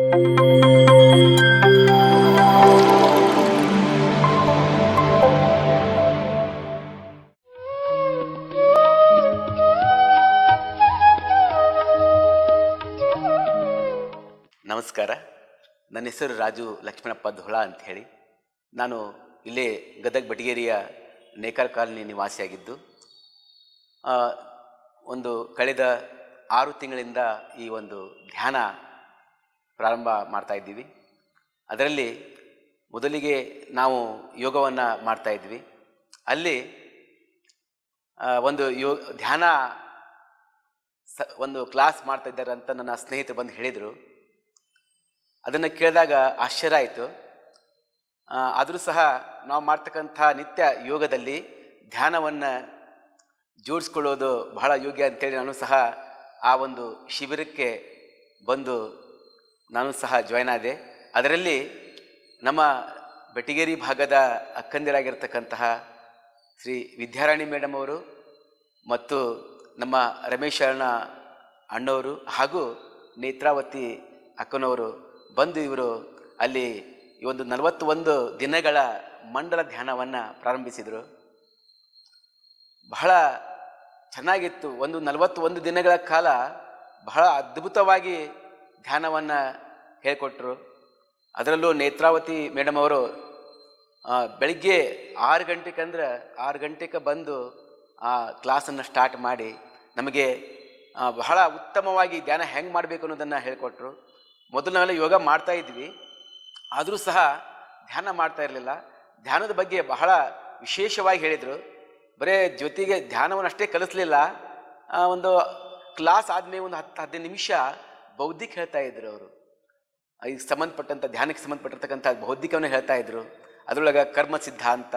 ನಮಸ್ಕಾರ. ನನ್ನ ಹೆಸರು ರಾಜು ಲಕ್ಷ್ಮಣಪ್ಪ ಧೋಳ ಅಂತ ಹೇಳಿ. ನಾನು ಇಲ್ಲೇ ಗದಗ ಬಟಗೇರಿಯ ನೇಕಾರ ಕಾಲನಿ ನಿವಾಸಿಯಾಗಿದ್ದು, ಒಂದು ಕಳೆದ 6 ತಿಂಗಳಿಂದ ಈ ಒಂದು ಧ್ಯಾನ ಪ್ರಾರಂಭ ಮಾಡ್ತಾ ಇದ್ದೀವಿ. ಅದರಲ್ಲಿ ಮೊದಲಿಗೆ ನಾವು ಯೋಗವನ್ನು ಮಾಡ್ತಾ ಇದ್ವಿ. ಅಲ್ಲಿ ಒಂದು ಧ್ಯಾನ ಒಂದು ಕ್ಲಾಸ್ ಮಾಡ್ತಾ ಇದ್ದಾರೆ ಅಂತ ನನ್ನ ಸ್ನೇಹಿತರು ಬಂದು ಹೇಳಿದರು. ಅದನ್ನು ಕೇಳಿದಾಗ ಆಶ್ಚರ್ಯ ಆಯಿತು. ಆದರೂ ಸಹ ನಾವು ಮಾಡ್ತಕ್ಕಂಥ ನಿತ್ಯ ಯೋಗದಲ್ಲಿ ಧ್ಯಾನವನ್ನು ಜೋಡಿಸ್ಕೊಳ್ಳೋದು ಬಹಳ ಯೋಗ್ಯ ಅಂತೇಳಿ ನಾನು ಸಹ ಆ ಒಂದು ಶಿಬಿರಕ್ಕೆ ಬಂದು ನಾನು ಸಹ ಜಾಯ್ನ್ ಆದೆ. ಅದರಲ್ಲಿ ನಮ್ಮ ಬೆಟಗೇರಿ ಭಾಗದ ಅಕ್ಕಂದಿರಾಗಿರ್ತಕ್ಕಂತಹ ಶ್ರೀ ವಿದ್ಯಾರಾಣಿ ಮೇಡಮ್ ಅವರು ಮತ್ತು ನಮ್ಮ ರಮೇಶ್ ಅಣ್ಣವರು ಹಾಗೂ ನೇತ್ರಾವತಿ ಅಕ್ಕನವರು ಬಂದು ಇವರು ಅಲ್ಲಿ ಈ ಒಂದು 41 ದಿನಗಳ ಮಂಡಲ ಧ್ಯಾನವನ್ನು ಪ್ರಾರಂಭಿಸಿದರು. ಬಹಳ ಚೆನ್ನಾಗಿತ್ತು. 41 ದಿನಗಳ ಕಾಲ ಬಹಳ ಅದ್ಭುತವಾಗಿ ಧ್ಯಾನವನ್ನು ಹೇಳಿಕೊಟ್ರು. ಅದರಲ್ಲೂ ನೇತ್ರಾವತಿ ಮೇಡಮ್ ಅವರು ಬೆಳಿಗ್ಗೆ 6 ಗಂಟೆಗೆ ಅಂದ್ರೆ 6 ಗಂಟೆಗೆ ಬಂದು ಆ ಕ್ಲಾಸನ್ನು ಸ್ಟಾರ್ಟ್ ಮಾಡಿ ನಮಗೆ ಬಹಳ ಉತ್ತಮವಾಗಿ ಧ್ಯಾನ ಹೆಂಗೆ ಮಾಡಬೇಕು ಅನ್ನೋದನ್ನು ಹೇಳಿಕೊಟ್ರು. ಮೊದಲು ನಾವೆಲ್ಲ ಯೋಗ ಮಾಡ್ತಾ ಇದ್ವಿ, ಆದರೂ ಸಹ ಧ್ಯಾನ ಮಾಡ್ತಾ ಇರಲಿಲ್ಲ. ಧ್ಯಾನದ ಬಗ್ಗೆ ಬಹಳ ವಿಶೇಷವಾಗಿ ಹೇಳಿದರು. ಬರೇ ಜೊತೆಗೆ ಧ್ಯಾನವನ್ನು ಅಷ್ಟೇ ಕಲಿಸ್ಲಿಲ್ಲ, ಒಂದು ಕ್ಲಾಸ್ ಆದಮೇಲೆ ಒಂದು 10-15 ನಿಮಿಷ ಬೌದ್ಧಿಕ ಹೇಳ್ತಾ ಇದ್ರು. ಅವರು ಈಗ ಸಂಬಂಧಪಟ್ಟಂಥ ಧ್ಯಾನಕ್ಕೆ ಸಂಬಂಧಪಟ್ಟಿರ್ತಕ್ಕಂಥ ಬೌದ್ಧಿಕವನ್ನು ಹೇಳ್ತಾ ಇದ್ರು. ಅದರೊಳಗೆ ಕರ್ಮ ಸಿದ್ಧಾಂತ,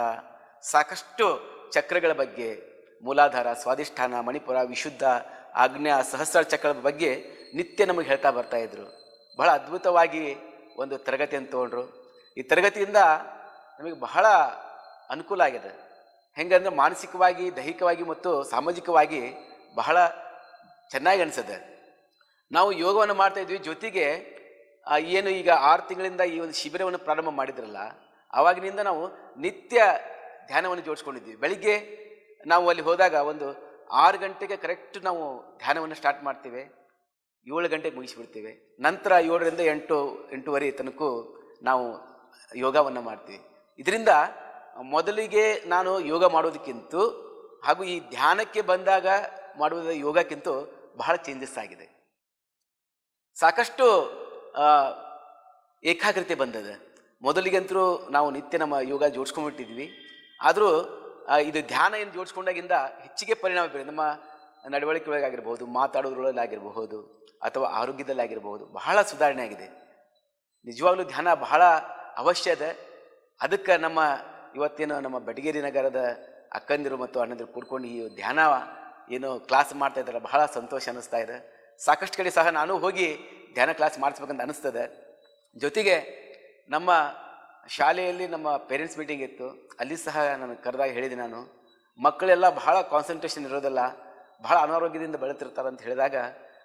ಸಾಕಷ್ಟು ಚಕ್ರಗಳ ಬಗ್ಗೆ, ಮೂಲಾಧಾರ, ಸ್ವಾಧಿಷ್ಠಾನ, ಮಣಿಪುರ, ವಿಶುದ್ಧ, ಆಜ್ಞಾ, ಸಹಸ್ರ ಚಕ್ರದ ಬಗ್ಗೆ ನಿತ್ಯ ನಮಗೆ ಹೇಳ್ತಾ ಬರ್ತಾಯಿದ್ರು. ಬಹಳ ಅದ್ಭುತವಾಗಿ ಒಂದು ತರಗತಿಯನ್ನು ತೊಗೊಂಡ್ರು. ಈ ತರಗತಿಯಿಂದ ನಮಗೆ ಬಹಳ ಅನುಕೂಲ ಆಗಿದೆ. ಹೆಂಗಂದ್ರೆ ಮಾನಸಿಕವಾಗಿ, ದೈಹಿಕವಾಗಿ ಮತ್ತು ಸಾಮಾಜಿಕವಾಗಿ ಬಹಳ ಚೆನ್ನಾಗಿ ಅನಿಸುತ್ತೆ. ನಾವು ಯೋಗವನ್ನು ಮಾಡ್ತಾ ಇದ್ವಿ. ಜೊತೆಗೆ ಏನು ಈಗ 6 ತಿಂಗಳಿಂದ ಈ ಒಂದು ಶಿಬಿರವನ್ನು ಪ್ರಾರಂಭ ಮಾಡಿದ್ರಲ್ಲ, ಆವಾಗಿನಿಂದ ನಾವು ನಿತ್ಯ ಧ್ಯಾನವನ್ನು ಜೋಡಿಸ್ಕೊಂಡಿದ್ವಿ. ಬೆಳಿಗ್ಗೆ ನಾವು ಅಲ್ಲಿ ಹೋದಾಗ ಒಂದು 6 ಗಂಟೆಗೆ ಕರೆಕ್ಟ್ ನಾವು ಧ್ಯಾನವನ್ನು ಸ್ಟಾರ್ಟ್ ಮಾಡ್ತೇವೆ, 7 ಗಂಟೆಗೆ ಮುಗಿಸಿಬಿಡ್ತೇವೆ. ನಂತರ 7ರಿಂದ 8-8:30 ತನಕ ನಾವು ಯೋಗವನ್ನು ಮಾಡ್ತೀವಿ. ಇದರಿಂದ ಮೊದಲಿಗೆ ನಾನು ಯೋಗ ಮಾಡೋದಕ್ಕಿಂತ ಹಾಗೂ ಈ ಧ್ಯಾನಕ್ಕೆ ಬಂದಾಗ ಮಾಡುವ ಯೋಗಕ್ಕಿಂತ ಬಹಳ ಚೇಂಜಸ್ ಆಗಿದೆ. ಸಾಕಷ್ಟು ಏಕಾಗ್ರತೆ ಬಂದದ. ಮೊದಲಿಗಂತರೂ ನಾವು ನಿತ್ಯ ನಮ್ಮ ಯೋಗ ಜೋಡಿಸ್ಕೊಂಡ್ಬಿಟ್ಟಿದ್ವಿ, ಆದರೂ ಇದು ಧ್ಯಾನ ಏನು ಜೋಡಿಸ್ಕೊಂಡಾಗಿಂದ ಹೆಚ್ಚಿಗೆ ಪರಿಣಾಮ ಬೀರಿದೆ. ನಮ್ಮ ನಡವಳಿಕೆ ಒಳಗಾಗಿರ್ಬೋದು, ಮಾತಾಡೋದ್ರೊಳಗಾಗಿರಬಹುದು, ಅಥವಾ ಆರೋಗ್ಯದಲ್ಲಾಗಿರ್ಬೋದು ಬಹಳ ಸುಧಾರಣೆ ಆಗಿದೆ. ನಿಜವಾಗ್ಲೂ ಧ್ಯಾನ ಬಹಳ ಅವಶ್ಯ ಇದೆ. ಅದಕ್ಕೆ ನಮ್ಮ ಇವತ್ತೇನು ನಮ್ಮ ಬೆಟಗೇರಿ ನಗರದ ಅಕ್ಕಂದಿರು ಮತ್ತು ಅಣ್ಣಂದಿರು ಕೂಡ್ಕೊಂಡು ಈ ಧ್ಯಾನ ಏನು ಕ್ಲಾಸ್ ಮಾಡ್ತಾ ಇದ್ದಾರೆ, ಬಹಳ ಸಂತೋಷ ಅನ್ನಿಸ್ತಾ ಇದೆ. ಸಾಕಷ್ಟು ಕಡೆ ಸಹ ನಾನು ಹೋಗಿ ಧ್ಯಾನ ಕ್ಲಾಸ್ ಮಾಡಿಸ್ಬೇಕಂತ ಅನ್ನಿಸ್ತದೆ. ಜೊತೆಗೆ ನಮ್ಮ ಶಾಲೆಯಲ್ಲಿ ನಮ್ಮ ಪೇರೆಂಟ್ಸ್ ಮೀಟಿಂಗ್ ಇತ್ತು, ಅಲ್ಲಿ ಸಹ ನಾನು ಕರೆದಾಗ ಹೇಳಿದೆ, ನಾನು ಮಕ್ಕಳೆಲ್ಲ ಬಹಳ ಕಾನ್ಸಂಟ್ರೇಷನ್ ಇರೋದಿಲ್ಲ, ಬಹಳ ಅನಾರೋಗ್ಯದಿಂದ ಬೆಳೀತಿರ್ತಾರೆ ಅಂತ ಹೇಳಿದಾಗ,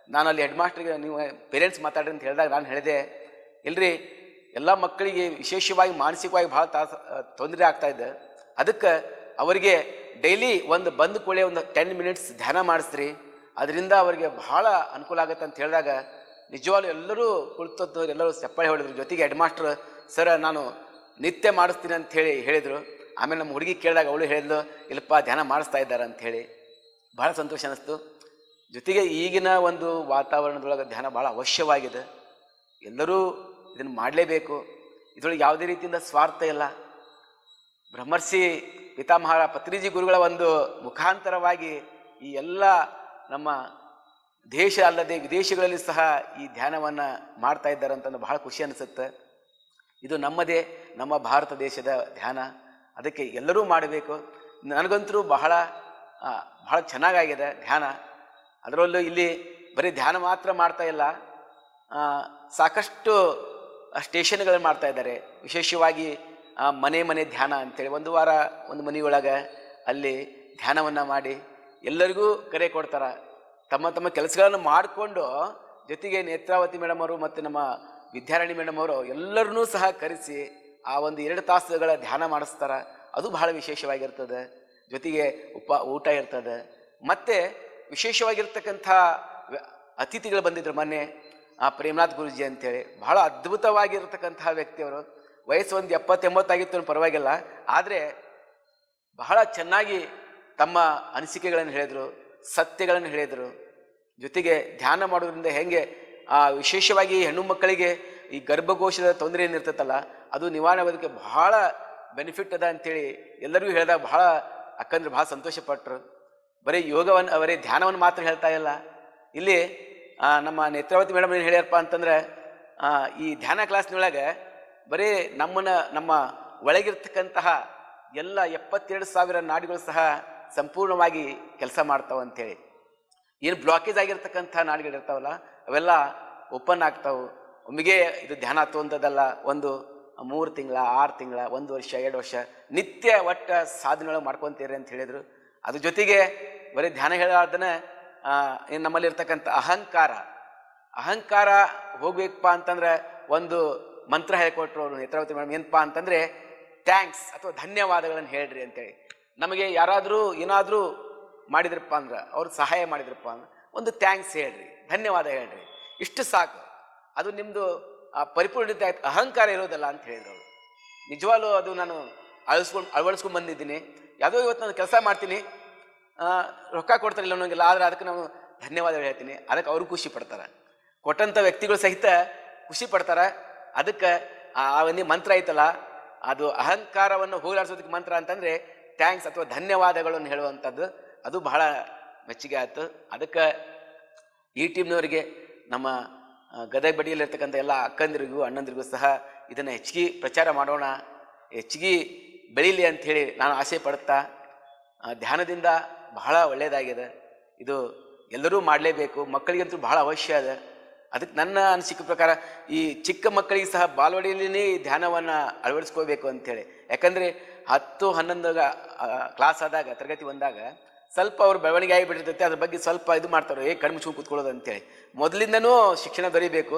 ನಾನು ಅಲ್ಲಿ ಹೆಡ್ ಮಾಸ್ಟ್ರಿಗೆ ನೀವು ಪೇರೆಂಟ್ಸ್ ಮಾತಾಡ್ರಿ ಅಂತ ಹೇಳಿದಾಗ ನಾನು ಹೇಳಿದೆ, ಇಲ್ರಿ ಎಲ್ಲ ಮಕ್ಕಳಿಗೆ ವಿಶೇಷವಾಗಿ ಮಾನಸಿಕವಾಗಿ ಭಾಳ ತೊಂದರೆ ಆಗ್ತಾಯಿದ್ದೆ, ಅದಕ್ಕೆ ಅವರಿಗೆ ಡೈಲಿ ಬಂದು ಕೂಡಲೇ ಒಂದು 10 ಮಿನಿಟ್ಸ್ ಧ್ಯಾನ ಮಾಡಿಸ್ರಿ, ಅದರಿಂದ ಅವರಿಗೆ ಬಹಳ ಅನುಕೂಲ ಆಗುತ್ತೆ ಅಂತ ಹೇಳಿದಾಗ ನಿಜವಾಗ್ಲೂ ಎಲ್ಲರೂ ಕುಳಿತದ್ದು ಎಲ್ಲರೂ ಚಪ್ಪಾಳೆ ಹೊಡೆದ್ರು. ಜೊತೆಗೆ ಹೆಡ್ ಮಾಸ್ಟ್ರು ಸರ್ ನಾನು ನಿತ್ಯ ಮಾಡಿಸ್ತೀನಿ ಅಂತ ಹೇಳಿದರು. ಆಮೇಲೆ ನಮ್ಮ ಹುಡುಗಿ ಕೇಳಿದಾಗ ಅವಳು ಹೇಳಿದ್ಲು, ಇಲ್ಲಪ್ಪ ಧ್ಯಾನ ಮಾಡಿಸ್ತಾ ಇದ್ದಾರೆ ಅಂಥೇಳಿ. ಭಾಳ ಸಂತೋಷ ಅನ್ನಿಸ್ತು. ಜೊತೆಗೆ ಈಗಿನ ಒಂದು ವಾತಾವರಣದೊಳಗೆ ಧ್ಯಾನ ಭಾಳ ಅವಶ್ಯವಾಗಿದೆ. ಎಲ್ಲರೂ ಇದನ್ನು ಮಾಡಲೇಬೇಕು. ಇದರೊಳಗೆ ಯಾವುದೇ ರೀತಿಯಿಂದ ಸ್ವಾರ್ಥ ಇಲ್ಲ. ಬ್ರಹ್ಮರ್ಷಿ ಪಿತಾಮಹ ಪತ್ರಿಜಿ ಗುರುಗಳ ಒಂದು ಮುಖಾಂತರವಾಗಿ ಈ ಎಲ್ಲ ನಮ್ಮ ದೇಶ ಅಲ್ಲದೆ ವಿದೇಶಗಳಲ್ಲಿ ಸಹ ಈ ಧ್ಯಾನವನ್ನು ಮಾಡ್ತಾ ಇದ್ದಾರೆ ಅಂತಂದು ಬಹಳ ಖುಷಿ ಅನಿಸುತ್ತೆ. ಇದು ನಮ್ಮ ಭಾರತ ದೇಶದ ಧ್ಯಾನ, ಅದಕ್ಕೆ ಎಲ್ಲರೂ ಮಾಡಬೇಕು. ನನಗಂತರೂ ಬಹಳ ಚೆನ್ನಾಗಾಗಿದೆ ಧ್ಯಾನ. ಅದರಲ್ಲೂ ಇಲ್ಲಿ ಬರೀ ಧ್ಯಾನ ಮಾತ್ರ ಮಾಡ್ತಾ ಇಲ್ಲ, ಸಾಕಷ್ಟು ಸ್ಟೇಷನ್ಗಳನ್ನು ಮಾಡ್ತಾ ಇದ್ದಾರೆ. ವಿಶೇಷವಾಗಿ ಮನೆ ಧ್ಯಾನ ಅಂತೇಳಿ ಒಂದು ವಾರ ಒಂದು ಮನೆಯೊಳಗೆ ಅಲ್ಲಿ ಧ್ಯಾನವನ್ನು ಮಾಡಿ ಎಲ್ಲರಿಗೂ ಕರೆ ಕೊಡ್ತಾರೆ. ತಮ್ಮ ಕೆಲಸಗಳನ್ನು ಮಾಡಿಕೊಂಡು ಜೊತೆಗೆ ನೇತ್ರಾವತಿ ಮೇಡಮ್ ಅವರು ಮತ್ತು ನಮ್ಮ ವಿದ್ಯಾರಾಣಿ ಮೇಡಮ್ ಅವರು ಎಲ್ಲರನ್ನೂ ಸಹ ಕರೆಸಿ ಆ ಒಂದು 2 ತಾಸುಗಳ ಧ್ಯಾನ ಮಾಡಿಸ್ತಾರ. ಅದು ಬಹಳ ವಿಶೇಷವಾಗಿರ್ತದೆ. ಜೊತೆಗೆ ಊಟ ಇರ್ತದೆ. ಮತ್ತು ವಿಶೇಷವಾಗಿರ್ತಕ್ಕಂಥ ಅತಿಥಿಗಳು ಬಂದಿದ್ರು ಮೊನ್ನೆ. ಪ್ರೇಮನಾಥ್ ಗುರೂಜಿ ಅಂತೇಳಿ ಬಹಳ ಅದ್ಭುತವಾಗಿರ್ತಕ್ಕಂತಹ ವ್ಯಕ್ತಿಯವರು. ವಯಸ್ಸು ಒಂದು 70-80 ಆಗಿತ್ತು ಪರವಾಗಿಲ್ಲ, ಆದರೆ ಬಹಳ ಚೆನ್ನಾಗಿ ತಮ್ಮ ಅನಿಸಿಕೆಗಳನ್ನು ಹೇಳಿದರು, ಸತ್ಯಗಳನ್ನು ಹೇಳಿದರು. ಜೊತೆಗೆ ಧ್ಯಾನ ಮಾಡೋದ್ರಿಂದ ಹೇಗೆ ವಿಶೇಷವಾಗಿ ಹೆಣ್ಣು ಮಕ್ಕಳಿಗೆ ಈ ಗರ್ಭಕೋಶದ ತೊಂದರೆ ಏನಿರ್ತೈತಲ್ಲ ಅದು ನಿವಾರಣೆ ಆಗೋದಕ್ಕೆ ಬಹಳ ಬೆನಿಫಿಟ್ ಅದ ಅಂಥೇಳಿ ಎಲ್ಲರಿಗೂ ಹೇಳಿದಾಗ ಬಹಳ ಅಕ್ಕಂದ್ರೆ ಬಹಳ ಸಂತೋಷಪಟ್ಟರು. ಬರೀ ಯೋಗವನ್ನು ಬರೀ ಧ್ಯಾನವನ್ನು ಮಾತ್ರ ಹೇಳ್ತಾ ಇಲ್ಲ. ಇಲ್ಲಿ ನಮ್ಮ ನೇತ್ರಾವತಿ ಮೇಡಮ್ ಏನು ಹೇಳ್ಯಾರಪ್ಪ ಅಂತಂದ್ರೆ, ಈ ಧ್ಯಾನ ಕ್ಲಾಸ್ನೊಳಗೆ ಬರೀ ನಮ್ಮ ಒಳಗಿರ್ತಕ್ಕಂತಹ ಎಲ್ಲ 72,000 ನಾಡಿಗಳು ಸಹ ಸಂಪೂರ್ಣವಾಗಿ ಕೆಲಸ ಮಾಡ್ತಾವೆ ಅಂಥೇಳಿ. ಏನು ಬ್ಲಾಕೇಜ್ ಆಗಿರ್ತಕ್ಕಂಥ ನಾಡಿಗಳು ಇರ್ತಾವಲ್ಲ ಅವೆಲ್ಲ ಓಪನ್ ಆಗ್ತಾವೆ. ಒಮ್ಮೆಗೆ ಇದು ಧ್ಯಾನ ಅಂತದಲ್ಲ, ಒಂದು 3 ತಿಂಗಳ 6 ತಿಂಗಳ 1 ವರ್ಷ 2 ವರ್ಷ ನಿತ್ಯ ಒಟ್ಟ ಸಾಧನೆಯೊಳಗೆ ಮಾಡ್ಕೊತೀರಿ ಅಂತ ಹೇಳಿದರು. ಅದ್ರ ಜೊತೆಗೆ ಬರೀ ಧ್ಯಾನ ಹೇಳೋದನ್ನ ಏನು ನಮ್ಮಲ್ಲಿ ಇರ್ತಕ್ಕಂಥ ಅಹಂಕಾರ ಹೋಗ್ಬೇಕಪ್ಪ ಅಂತಂದ್ರೆ ಒಂದು ಮಂತ್ರ ಹೇಳ್ಕೊಟ್ರು ಅವರು ನೇತ್ರಾವತಿ ಮೇಡಮ್. ಏನಪ್ಪಾ ಅಂತಂದ್ರೆ ಥ್ಯಾಂಕ್ಸ್ ಅಥವಾ ಧನ್ಯವಾದಗಳನ್ನು ಹೇಳ್ರಿ ಅಂತೇಳಿ. ನಮಗೆ ಯಾರಾದರೂ ಏನಾದರೂ ಮಾಡಿದ್ರಪ್ಪ ಅಂದ್ರೆ, ಅವ್ರು ಸಹಾಯ ಮಾಡಿದ್ರಪ್ಪ ಅಂದ್ರೆ ಒಂದು ಥ್ಯಾಂಕ್ಸ್ ಹೇಳ್ರಿ, ಧನ್ಯವಾದ ಹೇಳ್ರಿ, ಇಷ್ಟು ಸಾಕು. ಅದು ನಿಮ್ಮದು ಪರಿಪೂರ್ಣತೆ ಅಹಂಕಾರ ಇರೋದಲ್ಲ ಅಂತ ಹೇಳಿದ್ರು ಅವರು. ನಿಜವಾಗ್ಲೂ ಅದು ನಾನು ಅಳವಡಿಸ್ಕೊಂಡು ಬಂದಿದ್ದೀನಿ. ಯಾವುದೋ ಇವತ್ತು ನಾನು ಕೆಲಸ ಮಾಡ್ತೀನಿ, ರೊಕ್ಕ ಕೊಡ್ತಾರಿಲ್ಲ ಅನ್ನೋಂಗಿಲ್ಲ, ಆದರೆ ಅದಕ್ಕೆ ನಾನು ಧನ್ಯವಾದ ಹೇಳ್ತೀನಿ. ಅದಕ್ಕೆ ಅವರು ಖುಷಿ ಪಡ್ತಾರೆ, ಕೊಟ್ಟಂಥ ವ್ಯಕ್ತಿಗಳು ಸಹಿತ ಖುಷಿ ಪಡ್ತಾರೆ. ಅದಕ್ಕೆ ಆ ಒಂದು ಮಂತ್ರ ಐತಲ್ಲ, ಅದು ಅಹಂಕಾರವನ್ನು ಹೋಗಲಾಡಿಸೋದಕ್ಕೆ ಮಂತ್ರ ಅಂತಂದರೆ ಥ್ಯಾಂಕ್ಸ್ ಅಥವಾ ಧನ್ಯವಾದಗಳನ್ನು ಹೇಳುವಂಥದ್ದು. ಅದು ಬಹಳ ಮೆಚ್ಚುಗೆ ಆಯಿತು. ಅದಕ್ಕೆ ಈ ಟೀಮ್ನವರಿಗೆ, ನಮ್ಮ ಗದಗ ಬಡಿಯಲ್ಲಿರ್ತಕ್ಕಂಥ ಎಲ್ಲ ಅಕ್ಕಂದಿರಿಗೂ ಅಣ್ಣಂದಿರಿಗೂ ಸಹ ಇದನ್ನು ಹೆಚ್ಚಿಗೆ ಪ್ರಚಾರ ಮಾಡೋಣ, ಹೆಚ್ಚಿಗೆ ಬೆಳೀಲಿ ಅಂಥೇಳಿ ನಾನು ಆಸೆ ಪಡುತ್ತಾ, ಧ್ಯಾನದಿಂದ ಬಹಳ ಒಳ್ಳೆಯದಾಗಿದೆ. ಇದು ಎಲ್ಲರೂ ಮಾಡಲೇಬೇಕು, ಮಕ್ಕಳಿಗಂತೂ ಬಹಳ ಅವಶ್ಯ ಅದ. ಅದಕ್ಕೆ ನನ್ನ ಅನಿಸಿಕೆ ಪ್ರಕಾರ ಈ ಚಿಕ್ಕ ಮಕ್ಕಳಿಗೆ ಸಹ ಬಾಲ್ವಾಡಿಯಲ್ಲೇ ಈ ಧ್ಯಾನವನ್ನು ಅಳವಡಿಸ್ಕೋಬೇಕು ಅಂಥೇಳಿ. ಯಾಕಂದರೆ 10-11 ಕ್ಲಾಸ್ ಆದಾಗ, ತರಗತಿ ಬಂದಾಗ ಸ್ವಲ್ಪ ಅವ್ರು ಬೆಳವಣಿಗೆ ಆಗಿಬಿಟ್ಟಿರ್ತೈತೆ, ಅದ್ರ ಬಗ್ಗೆ ಸ್ವಲ್ಪ ಇದು ಮಾಡ್ತಾರೆ, ಕಡಿಮೆ ಮುಚ್ಕೊಂಡು ಕೂತ್ಕೊಳ್ಳೋದು ಅಂತೇಳಿ. ಮೊದಲಿಂದನೂ ಶಿಕ್ಷಣ ದೊರೀಬೇಕು,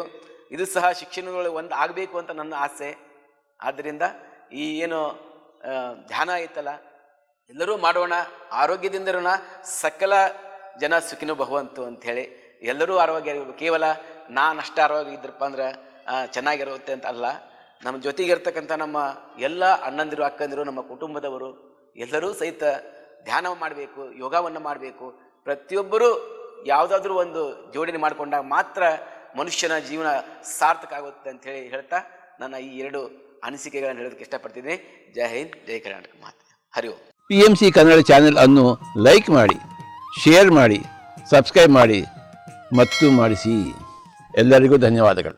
ಇದು ಸಹ ಶಿಕ್ಷಣಗಳು ಒಂದು ಆಗಬೇಕು ಅಂತ ನನ್ನ ಆಸೆ. ಆದ್ದರಿಂದ ಈ ಏನು ಧ್ಯಾನ ಐತಲ್ಲ ಎಲ್ಲರೂ ಮಾಡೋಣ, ಆರೋಗ್ಯದಿಂದಿರೋಣ, ಸಕಲ ಜನ ಸುಖಿನೋ ಭವಂತು ಅಂಥೇಳಿ. ಎಲ್ಲರೂ ಆರೋಗ್ಯ ಇರಬೇಕು. ಕೇವಲ ನಾನಷ್ಟೇ ಆರೋಗ್ಯ ಇದ್ರಪ್ಪ ಅಂದ್ರೆ ಚೆನ್ನಾಗಿರುತ್ತೆ ಅಂತ ಅಲ್ಲ, ನಮ್ಮ ಜೊತೆಗಿರ್ತಕ್ಕಂಥ ನಮ್ಮ ಎಲ್ಲ ಅಣ್ಣಂದಿರು ಅಕ್ಕಂದಿರು ನಮ್ಮ ಕುಟುಂಬದವರು ಎಲ್ಲರೂ ಸಹಿತ ಧ್ಯಾನ ಮಾಡಬೇಕು, ಯೋಗವನ್ನು ಮಾಡಬೇಕು. ಪ್ರತಿಯೊಬ್ಬರೂ ಯಾವುದಾದ್ರೂ ಒಂದು ಜೋಡಣೆ ಮಾಡಿಕೊಂಡಾಗ ಮಾತ್ರ ಮನುಷ್ಯನ ಜೀವನ ಸಾರ್ಥಕ ಆಗುತ್ತೆ ಅಂಥೇಳಿ ಹೇಳ್ತಾ ನನ್ನ ಈ 2 ಅನಿಸಿಕೆಗಳನ್ನು ಹೇಳೋದಕ್ಕೆ ಇಷ್ಟಪಡ್ತಿದ್ದೀನಿ. ಜೈ ಹಿಂದ್, ಜೈ ಕರ್ನಾಟಕ ಮಾತೆ. ಹರಿ ಓಂ. PMC ಕನ್ನಡ ಚಾನೆಲ್ ಅನ್ನು ಲೈಕ್ ಮಾಡಿ, ಶೇರ್ ಮಾಡಿ, ಸಬ್ಸ್ಕ್ರೈಬ್ ಮಾಡಿ ಮತ್ತು ಮಾಡಿಸಿ. ಎಲ್ಲರಿಗೂ ಧನ್ಯವಾದಗಳು.